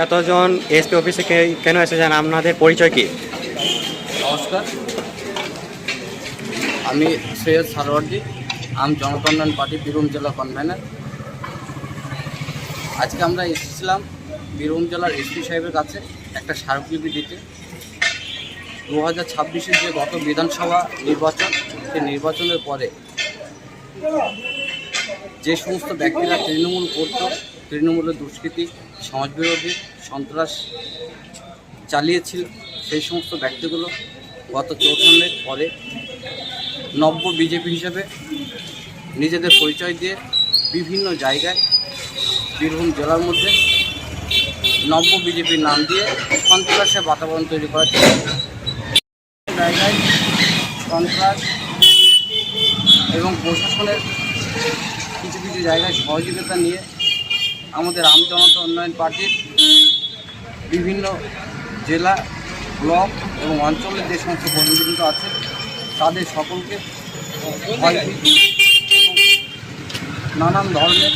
এতজন এসপি অফিসে কেন এসেছেন, আপনাদের পরিচয় কি? নমস্কার, আমি সৈয়দ সারওয়ার্দী, আম জনতা উন্নয়ন পার্টি বীরভূম জেলা কনভেনার। আজকে আমরা এসেছিলাম বীরভূম জেলার এসপি সাহেবের কাছে একটা স্মারকলিপি দিতে। 2026-এর যে গত বিধানসভা নির্বাচন, সেই নির্বাচনের পরে যে সমস্ত ব্যক্তিরা তৃণমূল করত, তৃণমূলের দুষ্কৃতি, সমাজবিরোধী, সন্ত্রাস চালিয়েছিল, সেই সমস্ত ব্যক্তিগুলো গত 54 পরে নব্য বিজেপি হিসেবে নিজেদের পরিচয় দিয়ে বিভিন্ন জায়গায় বীরভূম জেলার মধ্যে নব্য বিজেপির নাম দিয়ে সন্ত্রাসের বাতাবরণ তৈরি করার চেষ্টা। জায়গায় সন্ত্রাস এবং প্রশাসনের কিছু কিছু জায়গায় সহযোগিতা নিয়ে আমাদের আম জনতা উন্নয়ন পার্টির বিভিন্ন জেলা, ব্লক এবং অঞ্চলের যে সমস্ত কর্মীবৃন্দ আছে তাদের সকলকে ভয়ভীতি এবং নানান ধরনের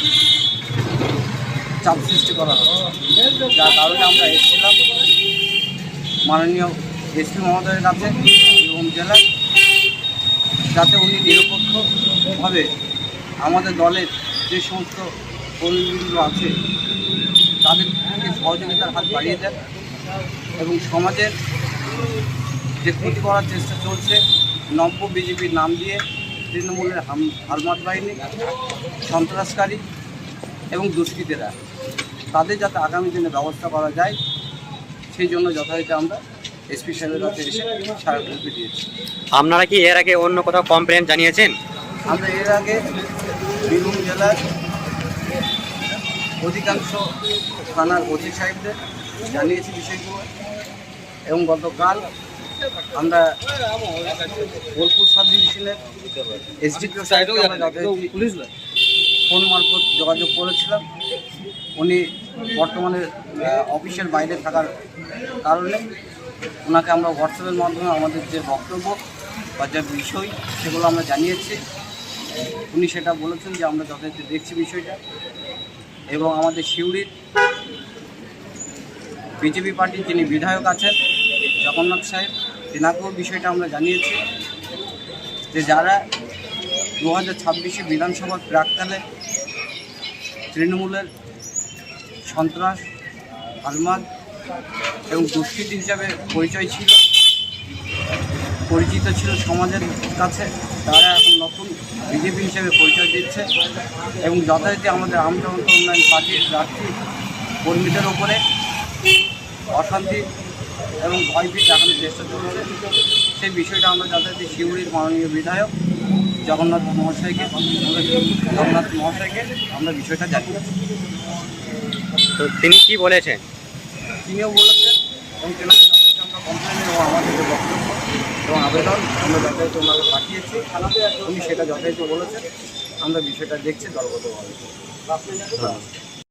চাপ সৃষ্টি করা হচ্ছে, যার কারণে আমরা এসেছিলাম মাননীয় এসপি মহোদয়ের কাছে বীরভূম জেলায়, যাতে উনি নিরপেক্ষভাবে আমাদের দলের যে সমস্ত কর্মীবৃন্দ আছে তাদেরকে সহযোগিতার হাত বাড়িয়ে দেন এবং সমাজের যে ক্ষতি করার চেষ্টা চলছে নব্য বিজেপির নাম দিয়ে তৃণমূলের হালমাত বাহিনী, সন্ত্রাসকারী এবং দুষ্কৃতীরা, তাদের যাতে আগামী দিনে ব্যবস্থা করা যায় সেই জন্য যথাযথ আমরা এসপি সাহেবের কাছে এসে স্মারকলিপি দিয়েছি। আপনারা কি এর আগে অন্য কোথাও কমপ্লেন জানিয়েছেন? আমরা এর আগে বীরভূম জেলার অধিকাংশ থানার ওসি সাহেবদের জানিয়েছি বিষয়গুলো এবং গতকাল আমরা বোলপুর সাব ডিভিশনের এসডিপিও সাহেবকে ফোন মারফত যোগাযোগ করেছিলাম। উনি বর্তমানে অফিসের বাইরে থাকার কারণে ওনাকে আমরা হোয়াটসঅ্যাপের মাধ্যমে আমাদের যে বক্তব্য বা যে বিষয় সেগুলো আমরা জানিয়েছি। উনি সেটা বলেছেন যে আমরা যথাযথ দেখছি বিষয়টা, এবং আমাদের সিউড়ির বিজেপি পার্টির যিনি বিধায়ক আছেন জগন্নাথ সাহেব, তেনাকেও বিষয়টা আমরা জানিয়েছি যে যারা 2026 বিধানসভার প্রাক্কালে তৃণমূলের সন্ত্রাস, হালমাদ এবং দুষ্কৃতী হিসাবে পরিচিত ছিল সমাজের কাছে, তারা এখন নতুন বিজেপি হিসেবে পরিচয় দিচ্ছে এবং যথারীতি আমাদের আম জনতা উন্নয়ন পার্টির প্রার্থী কর্মীদের ওপরে অশান্তি এবং ভয়ভীতি দেখানোর চেষ্টা চলছে। সেই বিষয়টা আমরা যথারীতি সিউড়ির মাননীয় বিধায়ক জগন্নাথ মহাশয়কে আমরা বিষয়টা জানিয়েছি। তো তিনি কি বলেছেন? তিনিও বলেছেন এবং তেনাকে যথাযথ আমরা কমপ্লেন এবং আমাদের যে বক্তব্য এবং আবেদন আমরা যথাযথ ওনাকে পাঠিয়েছি, উনি সেটা যথাযথ বলেছেন। আমরা বিষয়টা দেখছি দলগতভাবে।